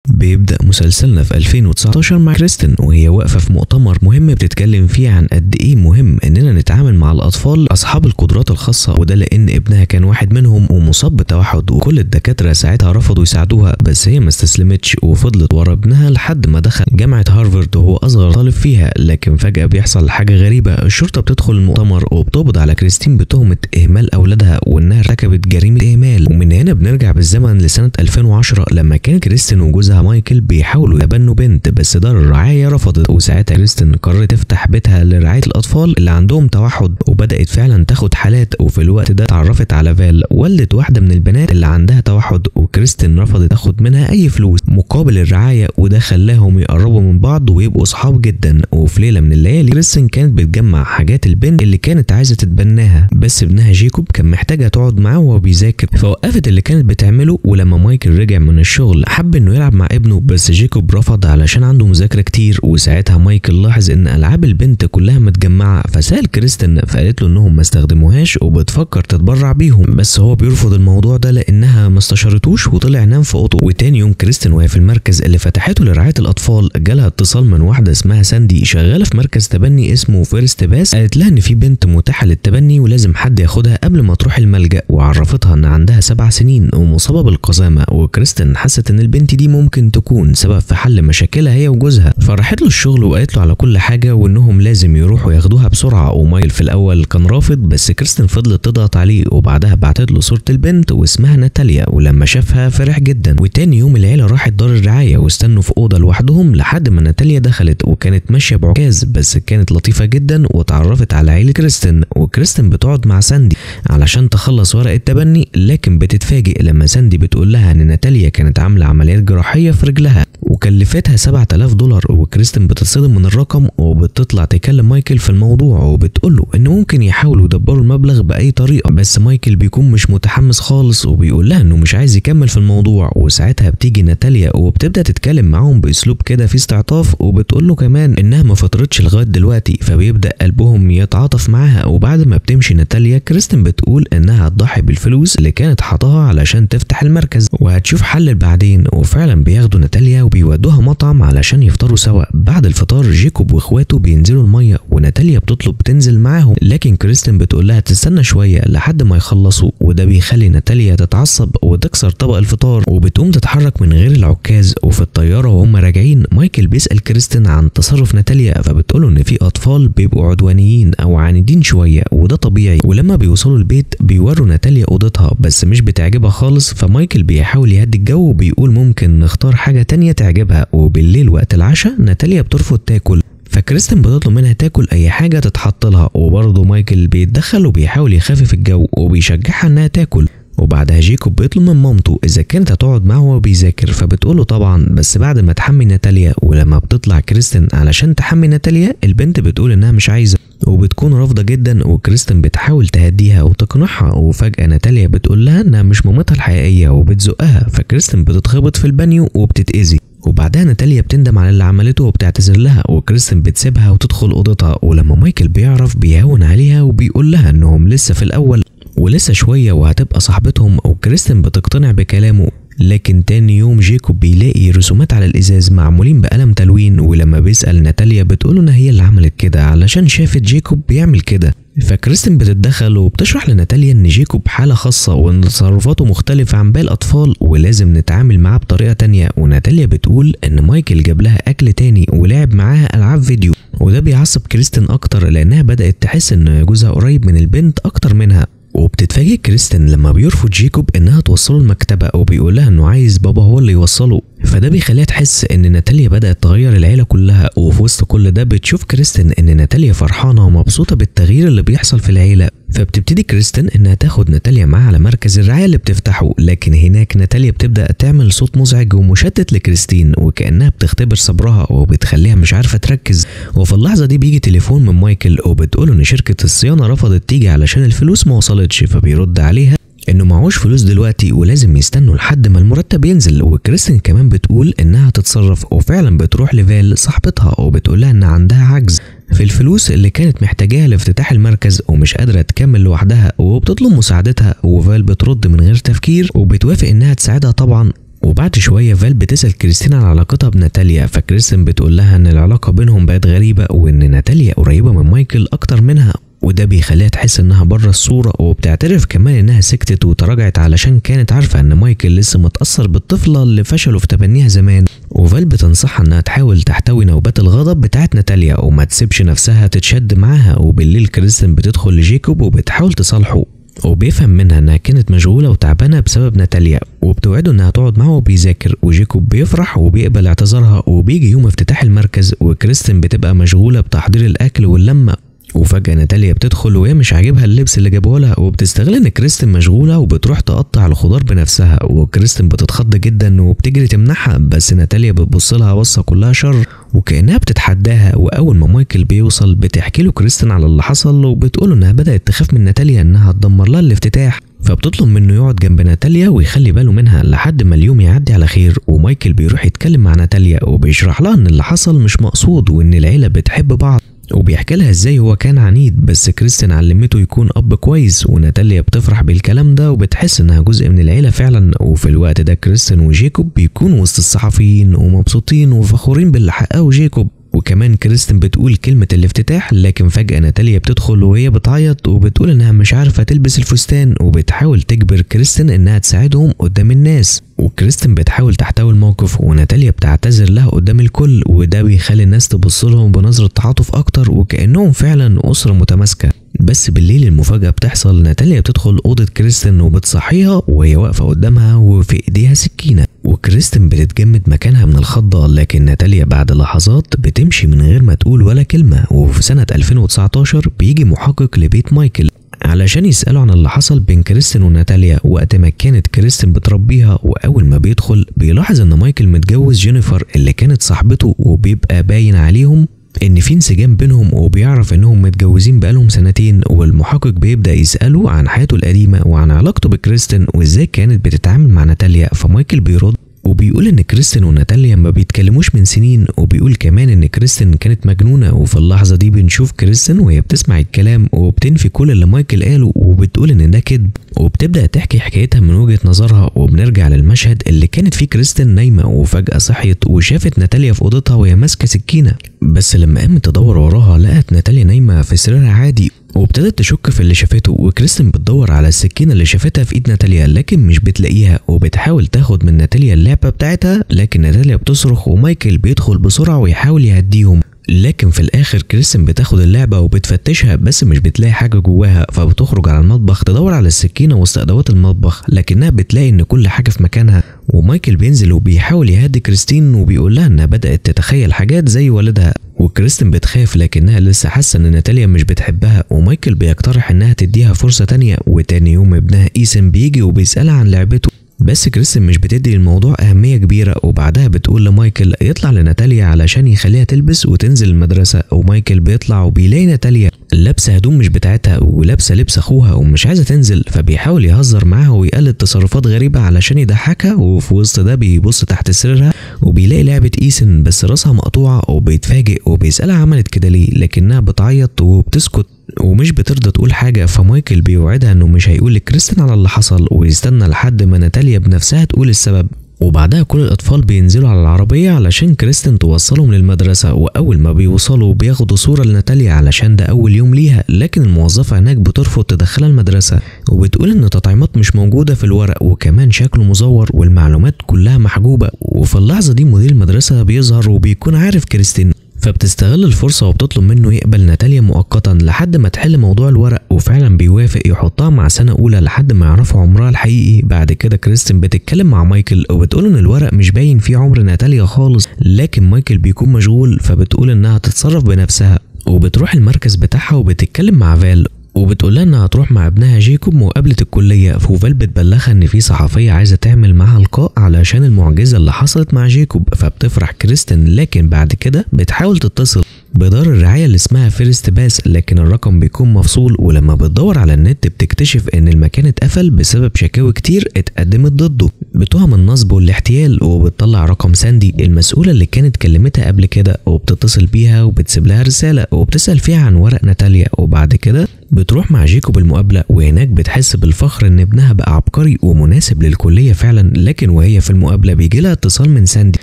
بيبدأ مسلسلنا في 2019 مع كريستين وهي واقفة في مؤتمر مهم بتتكلم فيه عن قد ايه مهم اننا نتعامل مع الاطفال اصحاب القدرات الخاصة، وده لان ابنها كان واحد منهم ومصاب بتوحد، وكل الدكاترة ساعتها رفضوا يساعدوها، بس هي ما استسلمتش وفضلت ورا ابنها لحد ما دخل جامعة هارفارد وهو اصغر طالب فيها. لكن فجأة بيحصل حاجة غريبة، الشرطة بتدخل المؤتمر وبتقبض على كريستين بتهمة اهمال اولادها وانها ارتكبت جريمة اهمال. ومن هنا بنرجع بالزمن لسنة 2010 لما كان كريستين وجوزها مايكل بيحاولوا يتبنوا بنت، بس دار الرعاية رفضت، وساعتها كريستين قررت تفتح بيتها لرعاية الاطفال اللي عندهم توحد، وبدأت فعلا تاخد حالات. وفي الوقت ده اتعرفت على فال والدة واحدة من البنات اللي عندها توحد، وكريستين رفضت تاخد منها اي فلوس مقابل الرعاية، وده خلاهم يقربوا من بعض ويبقوا صحاب جدا. وفي ليلة من الليالي كريستين كانت بتجمع حاجات البنت اللي كانت عايزة تتبناها، بس ابنها جيكوب كان محتاجها تقعد معاه وهو بيذاكر، فوقفت اللي كانت بتعمله. ولما مايكل رجع من الشغل حب انه يلعب مع ابنه، بس جيكوب رفض علشان عنده مذاكرة كتير. وساعتها مايكل لاحظ ان العاب البنت كلها متجمعة، فسأل كريستين فقالت له انهم ما استخدموهاش وبتفكر تتبرع بيهم، بس هو بيرفض الموضوع ده لانها ما استشارتوش وطلع نام في اوضته. وتاني يوم كريستين وهي في المركز اللي فتحته لرعاية الاطفال جالها اتصال من واحدة اسمها ساندي شغالة في مركز تبني اسمه فيرست باس، قالت لها ان في بنت متاحة للتبني ولازم حد ياخدها قبل ما تروح الملجأ، وعرفتها ان عندها 7 سنين ومصابة بالقزامة. وكريستين حست ان البنت دي ممكن تكون سبب في حل مشاكلها هي وجوزها، فراحت له الشغل وقالت له على كل حاجة وانهم لازم يروحوا ياخدوها بسرعة. ومايل في الاول كان رافض، بس كريستين فضلت تضغط عليه، وبعدها بعتت له صورة البنت واسمها ناتاليا، ولما شافها فرح جدا. وتاني يوم العيلة راحت دار الرعاية واستنوا في أوضة لوحدهم لحد ما ناتاليا دخلت، وكانت ماشية بعكاز بس كانت لطيفة جدا واتعرفت على عيلة كريستين. وكريستين بتقعد مع ساندي علشان تخلص ورق التبني، لكن بتتفاجئ لما ساندي بتقول لها ان ناتاليا كانت عاملة عمليات جراحية في رجلها وكلفتها $7000. وكريستين بتتصدم من الرقم وبتطلع تكلم مايكل في الموضوع وبتقول له ان ممكن يحاولوا يدبروا المبلغ باي طريقه، بس مايكل بيكون مش متحمس خالص وبيقول لها انه مش عايز يكمل في الموضوع. وساعتها بتيجي ناتاليا وبتبدا تتكلم معاهم باسلوب كده فيه استعطاف، وبتقول له كمان انها ما فطرتش لغايه دلوقتي، فبيبدا قلبهم يتعاطف معاها. وبعد ما بتمشي ناتاليا كريستين بتقول انها هتضحي بالفلوس اللي كانت حاطاها علشان تفتح المركز وهتشوف حل بعدين. وفعلا بياخدوا ناتاليا وبيودوها مطعم علشان يفطروا سوا. بعد الفطار جيكوب واخواته بينزلوا الميه وناتاليا بتطلب تنزل معاهم، لكن كريستين بتقول لها تستنى شويه لحد ما يخلصوا، وده بيخلي ناتاليا تتعصب وتكسر طبق الفطار وبتقوم تتحرك من غير العكاز. وفي الطياره وهم راجعين مايكل بيسال كريستين عن تصرف ناتاليا، فبتقوله ان في اطفال بيبقوا عدوانيين او عنيدين شويه وده طبيعي. ولما بيوصلوا البيت بيوروا ناتاليا اوضتها بس مش بتعجبها خالص، فمايكل بيحاول يهدي الجو وبيقول ممكن نختار حاجه تانية تعجبها. وبالليل وقت العشاء ناتاليا بترفض تاكل، فكريستين بتطلب منها تاكل اي حاجه تتحط لها، وبرضه مايكل بيتدخل وبيحاول يخفف الجو وبيشجعها انها تاكل. وبعدها جيكوب بيطلب من مامته اذا كانت هتقعد معه وهو بيذاكر، فبتقوله طبعا بس بعد ما تحمي ناتاليا. ولما بتطلع كريستين علشان تحمي ناتاليا البنت بتقول انها مش عايزه وبتكون رافضه جدا، وكريستين بتحاول تهديها وتقنعها. وفجاه ناتاليا بتقول لها انها مش مامتها الحقيقيه وبتزقها، فكريستين بتتخبط في البانيو وبتتاذي. وبعدها ناتاليا بتندم على اللي عملته وبتعتذر لها، وكريستين بتسيبها وتدخل اوضتها. ولما مايكل بيعرف بيهون عليها وبيقول لها انهم لسه في الاول ولسه شويه وهتبقى صاحبتهم، وكريستين بتقتنع بكلامه. لكن تاني يوم جيكوب بيلاقي رسومات على الازاز معمولين بقلم تلوين، ولما بيسأل ناتاليا بتقوله ان هي اللي عملت كده علشان شافت جيكوب بيعمل كده. فكريستين بتتدخل وبتشرح لناتاليا ان جيكوب حالة خاصة وان تصرفاته مختلفة عن باقي الاطفال ولازم نتعامل معاه بطريقة تانية. وناتاليا بتقول ان مايكل جاب لها اكل تاني ولعب معاها العاب فيديو، وده بيعصب كريستين اكتر لانها بدأت تحس ان جوزها قريب من البنت اكتر منها. وبتتفاجئ كريستين لما بيرفض جيكوب انها توصله المكتبه وبيقول لها انه عايز بابا هو اللي يوصله، فده بيخليها تحس ان ناتاليا بدات تغير العيله كلها. وفي وسط كل ده بتشوف كريستين ان ناتاليا فرحانه ومبسوطه بالتغيير اللي بيحصل في العيله، فبتبتدي كريستين انها تاخد ناتاليا معاها على مركز الرعايه اللي بتفتحه. لكن هناك ناتاليا بتبدا تعمل صوت مزعج ومشتت لكريستين وكانها بتختبر صبرها وبتخليها مش عارفه تركز. وفي اللحظه دي بيجي تليفون من مايكل وبتقوله ان شركه الصيانه رفضت تيجي علشان الفلوس ما وصلتش، فبيرد عليها انه معهوش فلوس دلوقتي ولازم يستنوا لحد ما المرتب ينزل. وكريستين كمان بتقول انها تتصرف، وفعلا بتروح لفال صاحبتها وبتقول لها ان عندها عجز في الفلوس اللي كانت محتاجاها لافتتاح المركز ومش قادره تكمل لوحدها، وبتطلب مساعدتها. وفال بترد من غير تفكير وبتوافق انها تساعدها طبعا. وبعد شويه فال بتسال كريستين عن علاقتها بناتاليا، فكريستين بتقول لها ان العلاقه بينهم بقت غريبه وان ناتاليا قريبه من مايكل اكتر منها، وده بيخليها تحس انها بره الصوره، وبتعترف كمان انها سكتت وتراجعت علشان كانت عارفه ان مايكل لسه متاثر بالطفله اللي فشلوا في تبنيها زمان. وفال بتنصحها انها تحاول تحتوي نوبات الغضب بتاعت ناتاليا وما تسيبش نفسها تتشد معاها. وبالليل كريستين بتدخل لجيكوب وبتحاول تصالحه، وبيفهم منها انها كانت مشغوله وتعبانه بسبب ناتاليا، وبتوعده انها تقعد معه وبيذاكر. وجيكوب بيفرح وبيقبل اعتذارها، وبيجي يوم افتتاح المركز وكريستين بتبقى مشغوله بتحضير الاكل واللمه. وفجأة ناتاليا بتدخل وهي مش عاجبها اللبس اللي جابوه لها، وبتستغل ان كريستين مشغولة وبتروح تقطع الخضار بنفسها، وكريستين بتتخض جدا وبتجري تمنعها، بس ناتاليا بتبص لها بصة كلها شر وكأنها بتتحداها. واول ما مايكل بيوصل بتحكي له كريستين على اللي حصل، وبتقوله انها بدأت تخاف من ناتاليا انها تدمر لها الافتتاح، فبتطلب منه يقعد جنب ناتاليا ويخلي باله منها لحد ما اليوم يعدي على خير. ومايكل بيروح يتكلم مع ناتاليا وبيشرح لها ان اللي حصل مش مقصود وان العيلة بتحب بعض، وبيحكي لها ازاي هو كان عنيد بس كريستين علمته يكون اب كويس. وناتاليا بتفرح بالكلام ده وبتحس انها جزء من العيله فعلا. وفي الوقت ده كريستين وجيكوب بيكونوا وسط الصحفيين ومبسوطين وفخورين باللي حققه جيكوب. وكمان كريستين بتقول كلمة الافتتاح، لكن فجأة ناتاليا بتدخل وهي بتعيط وبتقول انها مش عارفة تلبس الفستان، وبتحاول تجبر كريستين انها تساعدهم قدام الناس. وكريستين بتحاول تحتوي الموقف وناتاليا بتعتذر لها قدام الكل، وده بيخلي الناس تبص لهم بنظرة تعاطف اكتر وكأنهم فعلا أسرة متماسكة. بس بالليل المفاجأة بتحصل، ناتاليا بتدخل أوضة كريستين وبتصحيها وهي واقفة قدامها وفي ايديها سكينة، وكريستين بتتجمد مكانها من الخضة، لكن ناتاليا بعد لحظات بتمشي من غير ما تقول ولا كلمة. وفي سنة 2019 بيجي محقق لبيت مايكل علشان يسألوا عن اللي حصل بين كريستين وناتاليا وقت ما كانت كريستين بتربيها. وأول ما بيدخل بيلاحظ إن مايكل متجوز جينيفر اللي كانت صاحبته، وبيبقى باين عليهم ان في انسجام بينهم، وبيعرف انهم متجوزين بقالهم سنتين. والمحقق بيبدأ يسأله عن حياته القديمة وعن علاقته بكريستين وازاي كانت بتتعامل مع ناتاليا. فمايكل بيرد وبيقول ان كريستين وناتاليا ما بيتكلموش من سنين، وبيقول كمان ان كريستين كانت مجنونة. وفي اللحظة دي بنشوف كريستين وهي بتسمع الكلام وبتنفي كل اللي مايكل قاله وبتقول ان ده كذب، وبتبدأ تحكي حكايتها من وجهة نظرها. وبنرجع للمشهد اللي كانت فيه كريستين نايمة وفجأة صحيت وشافت ناتاليا في اوضتها وهي ماسكة سكينة، بس لما قامت تدور وراها لقت ناتاليا نايمة في سريرها عادي، وابتدت تشك في اللي شافته. وكريستين بتدور على السكينة اللي شافتها في ايد ناتاليا لكن مش بتلاقيها، وبتحاول تاخد من ناتاليا اللعبة بتاعتها، لكن ناتاليا بتصرخ ومايكل بيدخل بسرعة ويحاول يهديهم. لكن في الاخر كريستين بتاخد اللعبة وبتفتشها بس مش بتلاقي حاجة جواها، فبتخرج على المطبخ تدور على السكينة وسط ادوات المطبخ، لكنها بتلاقي ان كل حاجة في مكانها. ومايكل بينزل وبيحاول يهدي كريستين وبيقول لها انها بدأت تتخيل حاجات زي والدها، وكريستين بتخاف لكنها لسه حاسة ان ناتاليا مش بتحبها. ومايكل بيقترح انها تديها فرصة تانية. وتاني يوم ابنها ايسن بيجي وبيسألها عن لعبته، بس كريستين مش بتدي الموضوع أهمية كبيرة. وبعدها بتقول لمايكل يطلع لناتاليا علشان يخليها تلبس وتنزل المدرسة. ومايكل بيطلع وبيلاقي ناتاليا لابسة هدوم مش بتاعتها ولابسة لبس أخوها ومش عايزة تنزل، فبيحاول يهزر معاها ويقلد تصرفات غريبة علشان يضحكها. وفي وسط ده بيبص تحت سريرها وبيلاقي لعبة ايسن بس راسها مقطوعة، وبيتفاجئ وبيسألها عملت كده ليه، لكنها بتعيط وبتسكت ومش بترضى تقول حاجة. فمايكل بيوعدها انه مش هيقول لكريستين على اللي حصل ويستنى لحد ما ناتاليا بنفسها تقول السبب. وبعدها كل الأطفال بينزلوا على العربية علشان كريستين توصلهم للمدرسة. وأول ما بيوصلوا بياخدوا صورة لناتاليا علشان ده أول يوم ليها، لكن الموظفة هناك بترفض تدخلها المدرسة وبتقول إن التطعيمات مش موجودة في الورق وكمان شكله مزور والمعلومات كلها محجوبة. وفي اللحظة دي مدير المدرسة بيظهر وبيكون عارف كريستين، فبتستغل الفرصة وبتطلب منه يقبل ناتاليا مؤقتا لحد ما تحل موضوع الورق، وفعلا بيوافق يحطها مع سنة أولى لحد ما يعرفوا عمرها الحقيقي. بعد كده كريستين بتتكلم مع مايكل وبتقول إن الورق مش باين فيه عمر ناتاليا خالص، لكن مايكل بيكون مشغول فبتقول إنها تتصرف بنفسها. وبتروح المركز بتاعها وبتتكلم مع فال وبتقول لها انها هتروح مع ابنها جيكوب مقابلة الكلية. فوفال بتبلغها ان في صحفية عايزة تعمل معاها لقاء علشان المعجزة اللي حصلت مع جيكوب، فبتفرح كريستين لكن بعد كده بتحاول تتصل بدار الرعاية اللي اسمها فيرست باس، لكن الرقم بيكون مفصول، ولما بتدور على النت بتكتشف ان المكان اتقفل بسبب شكاوي كتير اتقدمت ضده بتهم النصب والاحتيال. وبتطلع رقم ساندي المسؤولة اللي كانت كلمتها قبل كده، وبتتصل بيها وبتسيب لها رسالة وبتسأل فيها عن ورق ناتاليا. وبعد كده بتروح مع جيكوب المقابلة، وهناك بتحس بالفخر ان ابنها بقى عبقري ومناسب للكلية فعلا. لكن وهي في المقابلة بيجيلها اتصال من ساندي،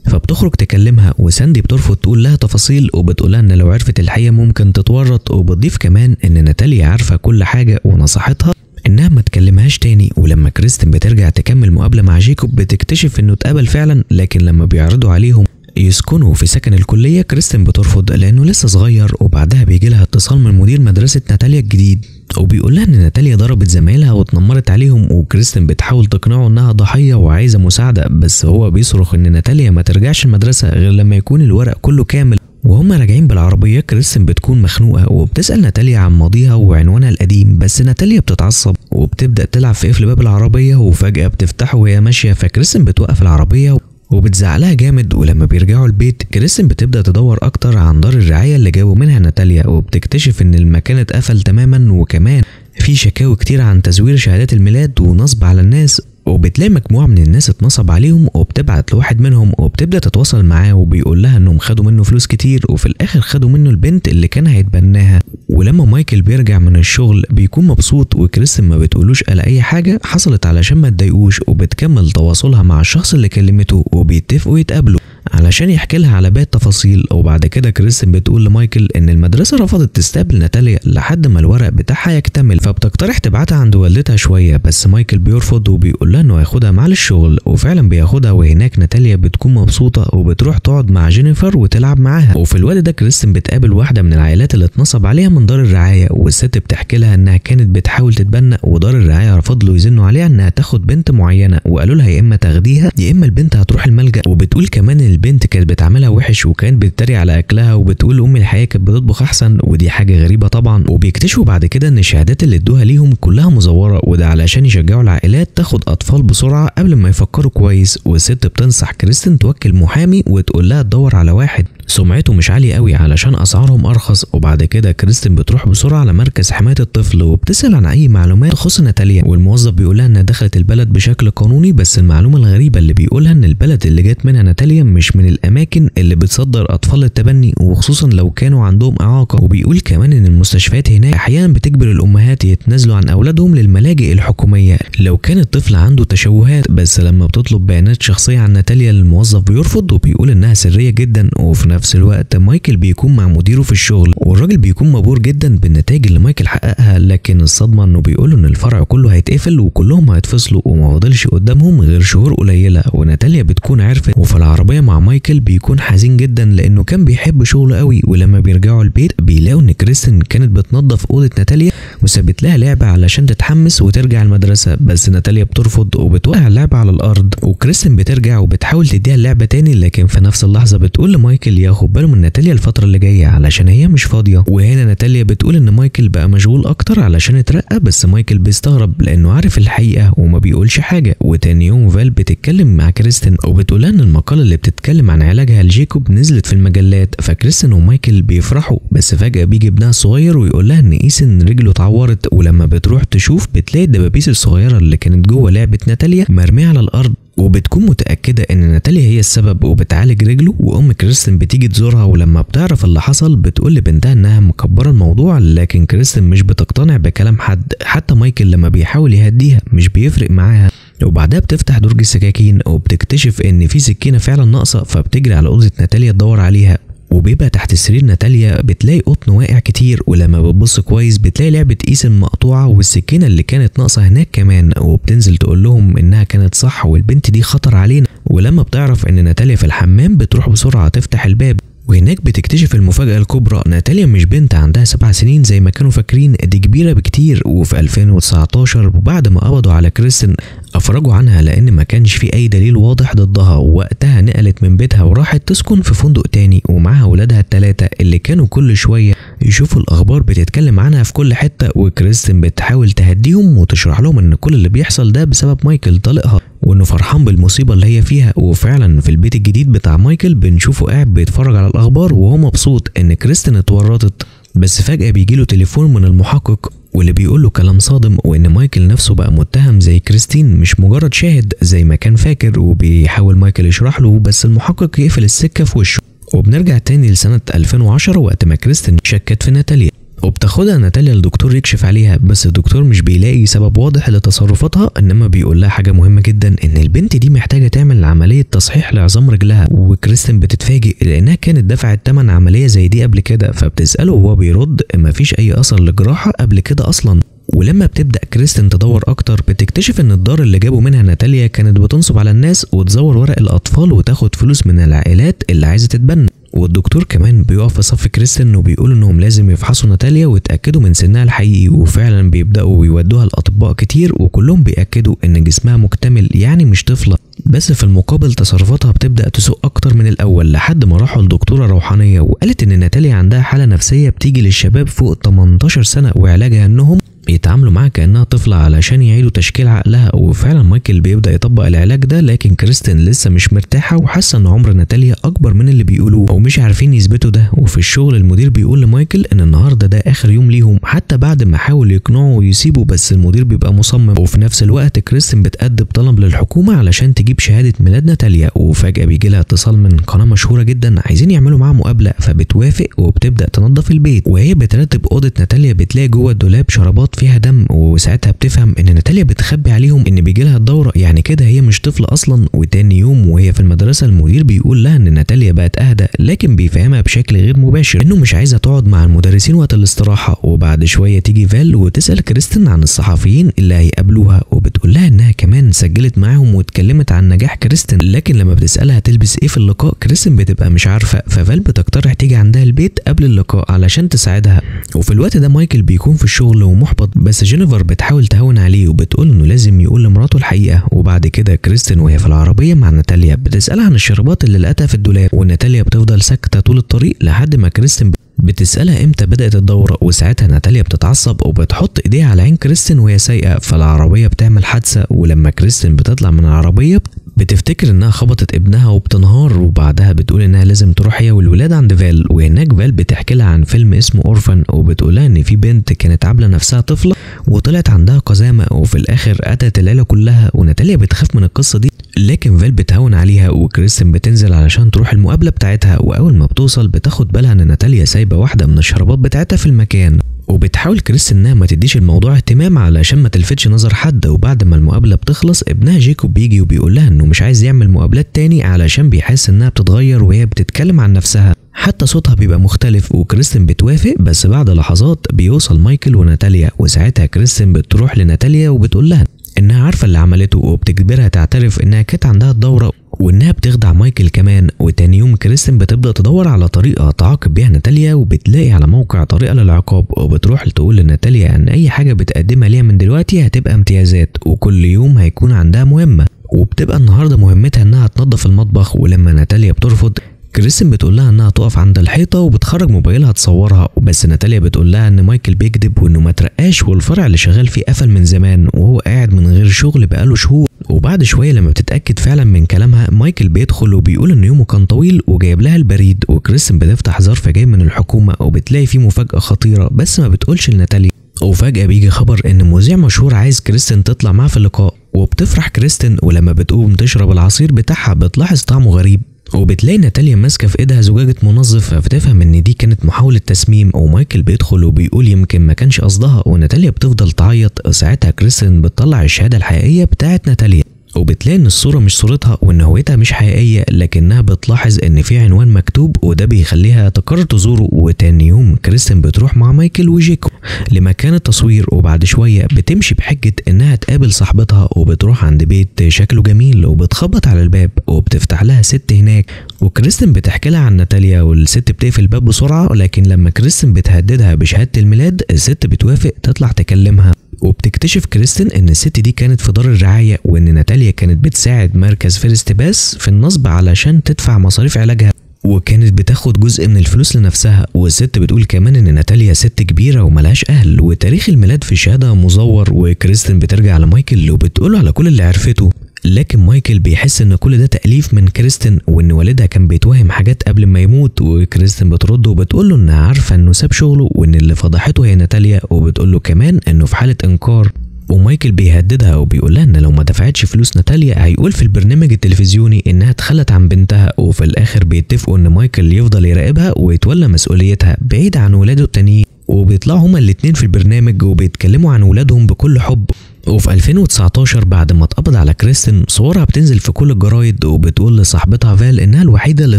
فبتخرج تكلمها، وساندي بترفض تقول لها تفاصيل، وبتقولها ان لو عرفت الحقيقة ممكن تتورط. وبتضيف كمان ان ناتاليا عارفة كل حاجة ونصحتها انها ما تكلمهاش تاني. ولما كريستين بترجع تكمل مقابلة مع جيكوب بتكتشف انه اتقبل فعلا، لكن لما بيعرضوا عليهم يسكنوا في سكن الكلية كريستين بترفض لانه لسه صغير. وبعدها بيجي لها اتصال من مدير مدرسة ناتاليا الجديد، وبيقول لها ان ناتاليا ضربت زمايلها واتنمرت عليهم، وكريستين بتحاول تقنعه انها ضحية وعايزة مساعدة، بس هو بيصرخ ان ناتاليا ما ترجعش المدرسة غير لما يكون الورق كله كامل. وهم راجعين بالعربية كريستين بتكون مخنوقة وبتسأل ناتاليا عن ماضيها وعنوانها القديم، بس ناتاليا بتتعصب وبتبدأ تلعب في قفل باب العربية، وفجأة بتفتحه وهي ماشية، فكريستين بتوقف العربية وبتزعلها جامد. ولما بيرجعوا البيت كريستين بتبدأ تدور أكتر عن دار الرعاية اللي جابوا منها ناتاليا، وبتكتشف إن المكان اتقفل تماما، وكمان في شكاوي كتير عن تزوير شهادات الميلاد ونصب على الناس. وبتلاقي مجموعة من الناس اتنصب عليهم، وبتبعت لواحد منهم وبتبدأ تتواصل معاه، وبيقول لها انهم خدوا منه فلوس كتير، وفي الاخر خدوا منه البنت اللي كان هيتبناها. ولما مايكل بيرجع من الشغل بيكون مبسوط، وكريستين ما بتقولوش على اي حاجة حصلت علشان ما تضايقوش، وبتكمل تواصلها مع الشخص اللي كلمته، وبيتفقوا يتقابلوا علشان يحكي لها على باقي التفاصيل. وبعد كده كريستين بتقول لمايكل ان المدرسة رفضت تستقبل ناتاليا لحد ما الورق بتاعها يكتمل، فبتقترح تبعتها عند والدتها شوية، بس مايكل بيرفض وبيقول لها انه هياخدها معاه للشغل. وفعلا بياخدها، وهناك ناتاليا بتكون مبسوطة وبتروح تقعد مع جينيفر وتلعب معاها. وفي الوقت ده كريستين بتقابل واحدة من العائلات اللي اتنصب عليها من دار الرعاية، والست بتحكي لها انها كانت بتحاول تتبنى، ودار الرعاية فضلوا يزنوا عليها انها تاخد بنت معينة، وقالوا لها يا اما تاخديها يا اما البنت هتروح الملجأ. وبتقول كمان ان البنت كانت بتعملها وحش وكانت بتتريق على اكلها، وبتقول ام الحياة كانت بتطبخ احسن، ودي حاجة غريبة طبعا. وبيكتشفوا بعد كده ان الشهادات اللي ادوها ليهم كلها مزورة، وده علشان يشجعوا العائلات تاخد اطفال بسرعة قبل ما يفكروا كويس. والست بتنصح كريستين توكل محامي وتقول لها تدور على واحد سمعته مش عالية قوي علشان اسعارهم ارخص. وبعد كده كريستين بتروح بسرعة على مركز حماية الطفل وبتسأل عن اي معلومات تخص ناتاليا، والموظف بيقول لها انها دخلت البلد بشكل قانوني، بس المعلومة الغريبة اللي بيقولها ان البلد اللي جت منها ناتاليا مش من الاماكن اللي بتصدر اطفال للتبني، وخصوصا لو كانوا عندهم اعاقة. وبيقول كمان ان المستشفيات هناك احيانا بتجبر الامهات يتنازلوا عن اولادهم للملاجئ الحكومية لو كان الطفل عنده تشوهات، بس لما بتطلب بيانات شخصية عن ناتاليا الموظف بيرفض وبيقول انها سرية جدا. وفي نفس الوقت مايكل بيكون مع مديره في الشغل، والراجل بيكون مبهور جدا بالنتائج اللي مايكل حققها، لكن الصدمة انه بيقولوا ان الفرع كله هيتقفل وكلهم هيتفصلوا وما فاضلش قدامهم غير شهور قليلة. وناتاليا بتكون عرفت، وفي العربية مع مايكل بيكون حزين جدا لانه كان بيحب شغله قوي. ولما بيرجعوا البيت بيلاقوا ان كريستين كانت بتنظف اوضة ناتاليا وسابت لها لعبة علشان تتحمس وترجع المدرسة، بس ناتاليا بترفض وبتوقع اللعبة على الارض. وكريستين بترجع وبتحاول تديها اللعبة تاني، لكن في نفس اللحظة بتقول لمايكل ياخد باله من ناتاليا الفترة اللي جاية علشان هي مش فاضية. وهنا ناتاليا بتقول ان مايكل بقى مشغول اكتر علشان يترقى، بس مايكل بيستغرب لانه عارف الحقيقة وما بيقولش حاجة. وتاني يوم فال بتتكلم مع كريستين وبتقولها ان المقالة اللي بتتكلم عن علاجها لجيكوب نزلت في المجلات، فكريستين ومايكل بيفرحوا، بس فجأة بيجي ابنها الصغير ويقول لها ان ايسن رجله اتعورت. ولما بتروح تشوف بتلاقي الدبابيس الصغيرة اللي كانت جوه لعبة ناتاليا مرمية على الارض، وبتكون متأكدة ان ناتاليا هي السبب وبتعالج رجله. وام كريستين بتيجي تزورها، ولما بتعرف اللي حصل بتقول لبنتها انها مكبرة الموضوع، لكن كريستين مش بتقتنع بكلام حد، حتى مايكل لما بيحاول يهديها مش بيفرق معاها. وبعدها بتفتح درج السكاكين وبتكتشف ان في سكينة فعلا ناقصة، فبتجري على اوضة ناتاليا تدور عليها، وبيبقى تحت سرير ناتاليا بتلاقي قطن واقع كتير، ولما بتبص كويس بتلاقي لعبة ايسن مقطوعة والسكينة اللي كانت ناقصة هناك كمان. وبتنزل تقول لهم انها كانت صح والبنت دي خطر علينا. ولما بتعرف ان ناتاليا في الحمام بتروح بسرعة تفتح الباب، وهناك بتكتشف المفاجأة الكبرى، ناتاليا مش بنت عندها 7 سنين زي ما كانوا فاكرين، دي كبيرة بكتير. وفي 2019 وبعد ما قبضوا على كريستين افرجوا عنها لان ما كانش في اي دليل واضح ضدها، ووقتها نقلت من بيتها وراحت تسكن في فندق تاني ومعها ولادها ال3 اللي كانوا كل شوية يشوفوا الاخبار بتتكلم عنها في كل حتة. وكريستين بتحاول تهديهم وتشرح لهم ان كل اللي بيحصل ده بسبب مايكل طليقها، وانه فرحان بالمصيبه اللي هي فيها. وفعلا في البيت الجديد بتاع مايكل بنشوفه قاعد بيتفرج على الاخبار وهو مبسوط ان كريستين اتورطت. بس فجاه بيجيله تليفون من المحقق واللي بيقول له كلام صادم، وان مايكل نفسه بقى متهم زي كريستين مش مجرد شاهد زي ما كان فاكر. وبيحاول مايكل يشرح له بس المحقق يقفل السكه في وشه. وبنرجع تاني لسنه 2010 وقت ما كريستين شكت في ناتاليا، وبتاخدها ناتاليا للدكتور يكشف عليها. بس الدكتور مش بيلاقي سبب واضح لتصرفاتها، انما بيقول لها حاجه مهمه جدا، ان البنت دي محتاجه تعمل عمليه تصحيح لعظام رجلها. وكريستين بتتفاجئ لانها كانت دفعت ثمن عمليه زي دي قبل كده، فبتساله وهو بيرد مفيش اي اثر لجراحه قبل كده اصلا. ولما بتبدا كريستين تدور اكتر بتكتشف ان الدار اللي جابوا منها ناتاليا كانت بتنصب على الناس وتزور ورق الاطفال وتاخد فلوس من العائلات اللي عايزه تتبنى. والدكتور كمان بيقف في صف كريستين وبيقول انهم لازم يفحصوا ناتاليا ويتاكدوا من سنها الحقيقي. وفعلا بيبداوا يودوها لاطباء كتير وكلهم بياكدوا ان جسمها مكتمل، يعني مش طفله. بس في المقابل تصرفاتها بتبدا تسوء اكتر من الاول، لحد ما راحوا لدكتوره روحانيه وقالت ان ناتاليا عندها حاله نفسيه بتيجي للشباب فوق 18 سنه، وعلاجها انهم يتعاملوا معاها كأنها طفلة علشان يعيدوا تشكيل عقلها. وفعلا مايكل بيبدأ يطبق العلاج ده، لكن كريستين لسه مش مرتاحة وحاسة ان عمر ناتاليا اكبر من اللي بيقولوه او مش عارفين يثبتوا ده. وفي الشغل المدير بيقول لمايكل ان النهارده ده اخر يوم ليهم، حتى بعد ما حاول يقنعه يسيبه بس المدير بيبقى مصمم. وفي نفس الوقت كريستين بتقدم طلب للحكومة علشان تجيب شهادة ميلاد ناتاليا، وفجأة بيجي لها اتصال من قناة مشهورة جدا عايزين يعملوا معاها مقابلة، فبتوافق وبتبدأ تنظف البيت. وهي بترتب أوضة ناتاليا بتلاقي جوه الدولاب شرابات فيها دم، وساعتها بتفهم ان ناتاليا بتخبي عليهم ان بيجي لها الدوره، يعني كده هي مش طفله اصلا. وتاني يوم وهي في المدرسه المدير بيقول لها ان ناتاليا بقت اهدى، لكن بيفهمها بشكل غير مباشر انه مش عايزه تقعد مع المدرسين وقت الاستراحه. وبعد شويه تيجي فال وتسال كريستين عن الصحفيين اللي هيقابلوها، وبتقول لها انها كمان سجلت معاهم واتكلمت عن نجاح كريستين. لكن لما بتسالها تلبس ايه في اللقاء كريستين بتبقى مش عارفه، ففال بتقترح تيجي عندها البيت قبل اللقاء علشان تساعدها. وفي الوقت ده مايكل بيكون في الشغل ومحبط، بس جينيفر بتحاول تهون عليه وبتقول انه لازم يقول لمراته الحقيقه. وبعد كده كريستين وهي في العربيه مع ناتاليا بتسالها عن الشرابات اللي لقتها في الدولاب، وناتاليا بتفضل ساكته طول الطريق لحد ما كريستين بتسالها امتى بدات الدوره. وساعتها ناتاليا بتتعصب وبتحط ايديها على عين كريستين وهي سايقه، فالعربيه بتعمل حادثه. ولما كريستين بتطلع من العربيه بتفتكر انها خبطت ابنها وبتنهار، وبعدها بتقول انها لازم تروح هي والولاد عند فال. وهناك فال بتحكي لها عن فيلم اسمه اورفن، وبتقول لها ان في بنت كانت عامله نفسها طفله وطلعت عندها قزامه وفي الاخر قتلت العيله كلها. وناتاليا بتخاف من القصه دي، لكن فال بتهون عليها وكريستين بتنزل علشان تروح المقابله بتاعتها. واول ما بتوصل بتاخد بالها ان ناتاليا سايبه واحده من الشرابات بتاعتها في المكان، وبتحاول كريستين انها ما تديش الموضوع اهتمام علشان ما تلفتش نظر حد. وبعد ما المقابله بتخلص ابنها جيكوب بيجي وبيقول لها انه مش عايز يعمل مقابلات تاني علشان بيحس انها بتتغير وهي بتتكلم عن نفسها، حتى صوتها بيبقى مختلف. وكريستين بتوافق، بس بعد لحظات بيوصل مايكل وناتاليا، وساعتها كريستين بتروح لناتاليا وبتقول لها انها عارفه اللي عملته وبتجبرها تعترف انها كانت عندها الدوره وانها بتخدع مايكل كمان. وتاني يوم كريستين بتبدا تدور على طريقه تعاقب بيها ناتاليا، وبتلاقي على موقع طريقه للعقاب، وبتروح تقول لناتاليا ان اي حاجه بتقدمها ليها من دلوقتي هتبقى امتيازات، وكل يوم هيكون عندها مهمه. وبتبقى النهارده مهمتها انها تنظف المطبخ. ولما ناتاليا بترفض كريستين بتقول لها انها تقف عند الحيطه وبتخرج موبايلها تصورها، بس ناتاليا بتقول لها ان مايكل بيكذب وانه ما ترقاش والفرع اللي شغال فيه قفل من زمان وهو قاعد من غير شغل بقاله شهور. وبعد شويه لما بتتاكد فعلا من كلامها مايكل بيدخل وبيقول ان يومه كان طويل وجايب لها البريد. وكريستين بتفتح ظرف جاي من الحكومه وبتلاقي فيه مفاجاه خطيره بس ما بتقولش لناتاليا. وفجاه بيجي خبر ان مذيع مشهور عايز كريستين تطلع معاه في اللقاء، وبتفرح كريستين. ولما بتقوم تشرب العصير بتاعها بتلاحظ طعمه غريب، وبتلاقي ناتاليا ماسكه في ايدها زجاجه منظف، فبتفهم ان دي كانت محاوله تسميم. ومايكل بيدخل وبيقول يمكن ما كانش قصدها، وناتاليا بتفضل تعيط. ساعتها كريستين بتطلع الشهاده الحقيقيه بتاعت ناتاليا، وبتلاقي ان الصوره مش صورتها وان هويتها مش حقيقيه، لكنها بتلاحظ ان في عنوان مكتوب وده بيخليها تقرر تزوره. وتاني يوم كريستين بتروح مع مايكل وجيكو لمكان التصوير، وبعد شويه بتمشي بحجه انها تقابل صاحبتها، وبتروح عند بيت شكله جميل وبتخبط على الباب وبتفتح لها ست هناك. وكريستين بتحكي لها عن ناتاليا والست بتقفل الباب بسرعه، لكن لما كريستين بتهددها بشهاده الميلاد الست بتوافق تطلع تكلمها. وبتكتشف كريستين ان الست دي كانت في دار الرعايه، وان ناتاليا كانت بتساعد مركز فيرست باس في النصب علشان تدفع مصاريف علاجها، وكانت بتاخد جزء من الفلوس لنفسها. والست بتقول كمان ان ناتاليا ست كبيره وملهاش اهل، وتاريخ الميلاد في الشهاده مزور. وكريستين بترجع لمايكل وبتقوله على كل اللي عرفته، لكن مايكل بيحس ان كل ده تأليف من كريستين وان والدها كان بيتوهم حاجات قبل ما يموت، وكريستين بترد وبتقول له انها عارفه انه ساب شغله وان اللي فضحته هي ناتاليا، وبتقول له كمان انه في حاله انكار. ومايكل بيهددها وبيقول لها ان لو ما دفعتش فلوس ناتاليا هيقول في البرنامج التلفزيوني انها اتخلت عن بنتها. وفي الاخر بيتفقوا ان مايكل يفضل يراقبها ويتولى مسؤوليتها بعيد عن ولاده التانيين، وبيطلعوا هما الاتنين في البرنامج وبيتكلموا عن ولادهم بكل حب. وفي 2019 بعد ما اتقبض على كريستين صورها بتنزل في كل الجرايد، وبتقول لصاحبتها فال انها الوحيده اللي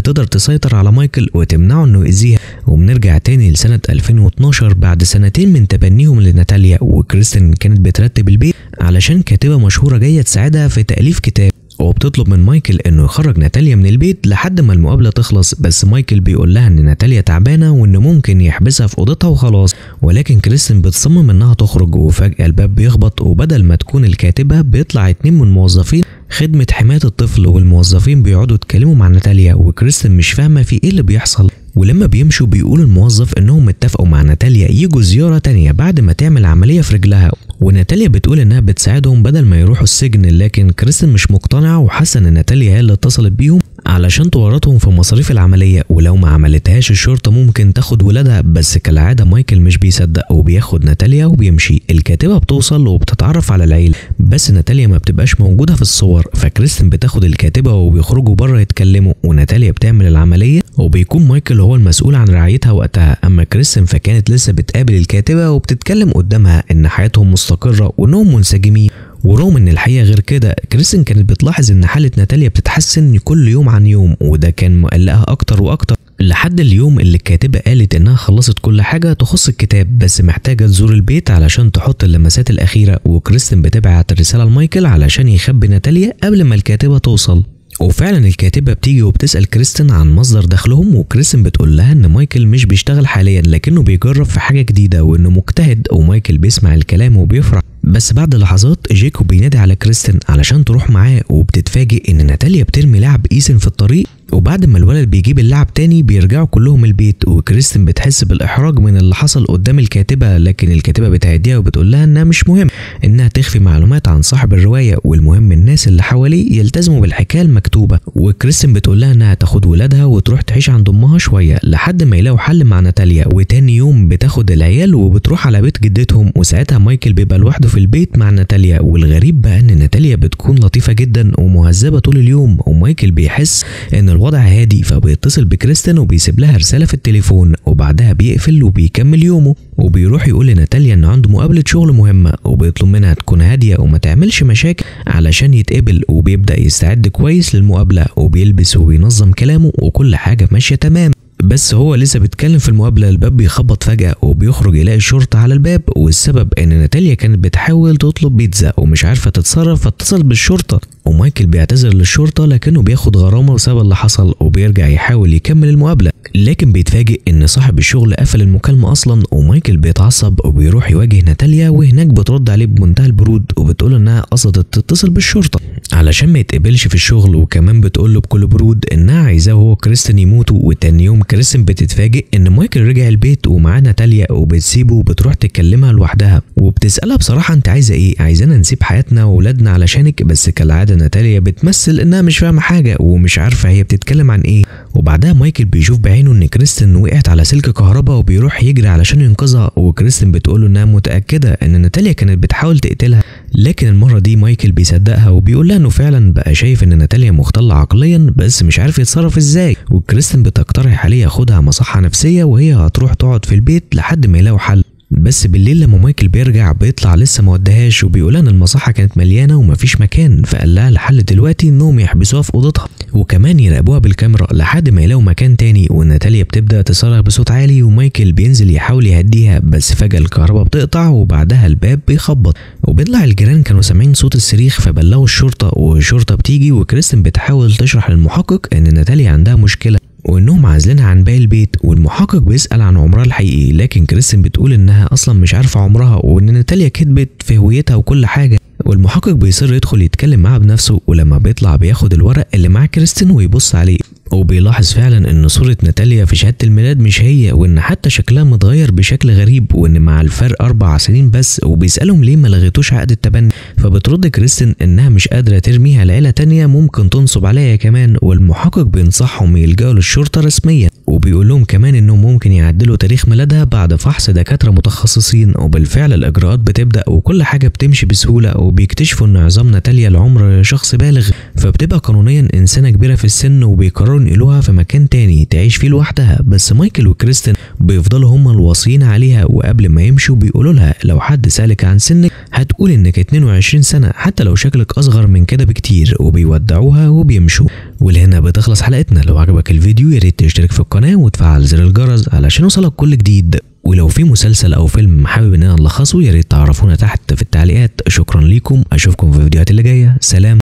تقدر تسيطر على مايكل وتمنعه انه يأذيها. وبنرجع تاني لسنه 2012 بعد سنتين من تبنيهم لناتاليا، وكريستين كانت بترتب البيت علشان كاتبه مشهوره جايه تساعدها في تأليف كتاب، وبتطلب من مايكل انه يخرج ناتاليا من البيت لحد ما المقابله تخلص. بس مايكل بيقول لها ان ناتاليا تعبانه وانه ممكن يحبسها في اوضتها وخلاص، ولكن كريستين بتصمم انها تخرج. وفجاه الباب بيخبط، وبدل ما تكون الكاتبه بيطلع 2 من موظفين خدمه حمايه الطفل، والموظفين بيقعدوا يتكلموا مع ناتاليا، وكريستين مش فاهمه في ايه اللي بيحصل. ولما بيمشوا بيقول الموظف انهم اتفقوا مع ناتاليا يجوا زياره تانيه بعد ما تعمل عمليه في رجلها، وناتاليا بتقول انها بتساعدهم بدل ما يروحوا السجن. لكن كريستين مش مقتنعه وحاسه ان ناتاليا هي اللي اتصلت بيهم علشان تورطهم في مصاريف العمليه، ولو ما عملتهاش الشرطه ممكن تاخد ولادها. بس كالعاده مايكل مش بيصدق وبياخد ناتاليا وبيمشي. الكاتبه بتوصل وبتتعرف على العيله، بس ناتاليا ما بتبقاش موجوده في الصور، فكريستين بتاخد الكاتبه وبيخرجوا بره يتكلموا، وناتاليا بتعمل العمليه وبيكون مايكل هو المسؤول عن رعايتها وقتها. اما كريستين فكانت لسه بتقابل الكاتبه وبتتكلم قدامها ان حياتهم مستقره وانهم منسجمين. ورغم ان الحقيقه غير كده، كريستين كانت بتلاحظ ان حاله ناتاليا بتتحسن كل يوم عن يوم، وده كان مقلقها اكتر واكتر لحد اليوم اللي الكاتبه قالت انها خلصت كل حاجه تخص الكتاب، بس محتاجه تزور البيت علشان تحط اللمسات الاخيره. وكريستين بتبعت رساله لمايكل علشان يخبي ناتاليا قبل ما الكاتبه توصل. وفعلا الكاتبه بتيجي وبتسال كريستين عن مصدر دخلهم، وكريستين بتقول لها ان مايكل مش بيشتغل حاليا لكنه بيجرب في حاجه جديده وانه مجتهد، ومايكل بيسمع الكلام وبيفرح. بس بعد لحظات جيكوب بينادي على كريستين علشان تروح معاه، وبتتفاجئ ان ناتاليا بترمي لعب ايثن في الطريق، وبعد ما الولد بيجيب اللعب تاني بيرجعوا كلهم البيت. وكريستين بتحس بالاحراج من اللي حصل قدام الكاتبه، لكن الكاتبه بتهديها وبتقول لها انها مش مهم انها تخفي معلومات عن صاحب الروايه، والمهم الناس اللي حواليه يلتزموا بالحكايه المكتوبه. وكريستين بتقول لها انها تاخد ولادها وتروح تعيش عند امها شويه لحد ما يلاقوا حل مع ناتاليا. وتاني يوم بتاخد العيال وبتروح على بيت جدتهم، وساعتها مايكل بيبقى لوحده في البيت مع ناتاليا. والغريب بقى ان ناتاليا بتكون لطيفه جدا ومهذبه طول اليوم، ومايكل بيحس ان الوضع هادي فبيتصل بكريستين وبيسيب لها رساله في التليفون، وبعدها بيقفل وبيكمل يومه. وبيروح يقول لناتاليا انه عنده مقابله شغل مهمه، وبيطلب منها تكون هاديه وما تعملش مشاكل علشان يتقبل. وبيبدا يستعد كويس للمقابله وبيلبس وبينظم كلامه وكل حاجه ماشيه تمام. بس هو لسه بيتكلم في المقابله الباب بيخبط فجاه، وبيخرج يلاقي الشرطه على الباب، والسبب ان ناتاليا كانت بتحاول تطلب بيتزا ومش عارفه تتصرف فاتصل بالشرطه. ومايكل بيعتذر للشرطه لكنه بياخد غرامه بسبب اللي حصل، وبيرجع يحاول يكمل المقابله، لكن بيتفاجئ ان صاحب الشغل قفل المكالمه اصلا. ومايكل بيتعصب وبيروح يواجه ناتاليا، وهناك بترد عليه بمنتهى البرود وبتقول انها قصدت تتصل بالشرطه علشان ما يتقبلش في الشغل، وكمان بتقول له بكل برود انها عايزاه هو وكريستين يموتوا. وتاني يوم كريستين بتتفاجئ ان مايكل رجع البيت ومعاه ناتاليا، وبتسيبه وبتروح تكلمها لوحدها وبتسالها بصراحه انت عايزه ايه؟ عايزانا نسيب حياتنا واولادنا علشانك؟ بس كالعاده ناتاليا بتمثل انها مش فاهمه حاجه ومش عارفه هي بتتكلم عن ايه. وبعدها مايكل بيشوف بعينه ان كريستين وقعت على سلك كهرباء وبيروح يجري علشان ينقذها، وكريستين بتقول له انها متاكده ان ناتاليا كانت بتحاول تقتلها، لكن المره دي مايكل بيصدقها وبيقول لها انه فعلا بقى شايف ان ناتاليا مختله عقليا بس مش عارف يتصرف ازاي. وكريستين بتقترح عليه ياخدها مصحه نفسيه وهي هتروح تقعد في البيت لحد ما يلاقوا حل. بس بالليل لما مايكل بيرجع بيطلع لسه ما ودهاش، وبيقول ان المصحه كانت مليانه ومفيش مكان، فقال لها الحل دلوقتي انهم يحبسوها في اوضتها وكمان يراقبوها بالكاميرا لحد ما يلاقوا مكان تاني. وناتاليا بتبدا تصرخ بصوت عالي ومايكل بينزل يحاول يهديها، بس فجاه الكهرباء بتقطع وبعدها الباب بيخبط، وبيطلع الجيران كانوا سامعين صوت الصريخ فبلغوا الشرطه، والشرطه بتيجي وكريستين بتحاول تشرح للمحقق ان ناتاليا عندها مشكله وانهم عازلينها عن باقي البيت. والمحقق بيسال عن عمرها الحقيقي، لكن كريستين بتقول انها اصلا مش عارفه عمرها وان ناتاليا كدبت في هويتها وكل حاجه. والمحقق بيصر يدخل يتكلم معاها بنفسه، ولما بيطلع بياخد الورق اللي مع كريستين ويبص عليه، وبيلاحظ فعلا ان صورة ناتاليا في شهادة الميلاد مش هي، وان حتى شكلها متغير بشكل غريب، وان مع الفرق 4 سنين بس. وبيسألهم ليه ما لغيتوش عقد التبني، فبترد كريستين انها مش قادرة ترميها لعيلة تانية ممكن تنصب عليها كمان. والمحقق بينصحهم يلجأوا للشرطة رسميا، وبيقول لهم كمان انهم ممكن يعدلوا تاريخ ميلادها بعد فحص دكاترة متخصصين. وبالفعل الاجراءات بتبدأ وكل حاجة بتمشي بسهولة، وبيكتشفوا ان عظام ناتاليا العمر شخص بالغ، فبتبقى قانونيا انسانة كبيرة في السن، وبيقرروا ينقلوها في مكان تاني تعيش فيه لوحدها. بس مايكل وكريستين بيفضلوا هما الوصيين عليها، وقبل ما يمشوا بيقولوا لها لو حد سألك عن سنك هتقول انك 22 سنة حتى لو شكلك اصغر من كده بكتير. وبيودعوها وبيمشوا. ولهنا بتخلص حلقتنا. لو عجبك الفيديو يا ريت تشترك في القناة وتفعل زر الجرس علشان يوصلك كل جديد. ولو في مسلسل او فيلم حابب اننا نلخصه يا ريت تعرفونا تحت في التعليقات. شكرا ليكم، اشوفكم في الفيديوهات اللي جاية. سلام.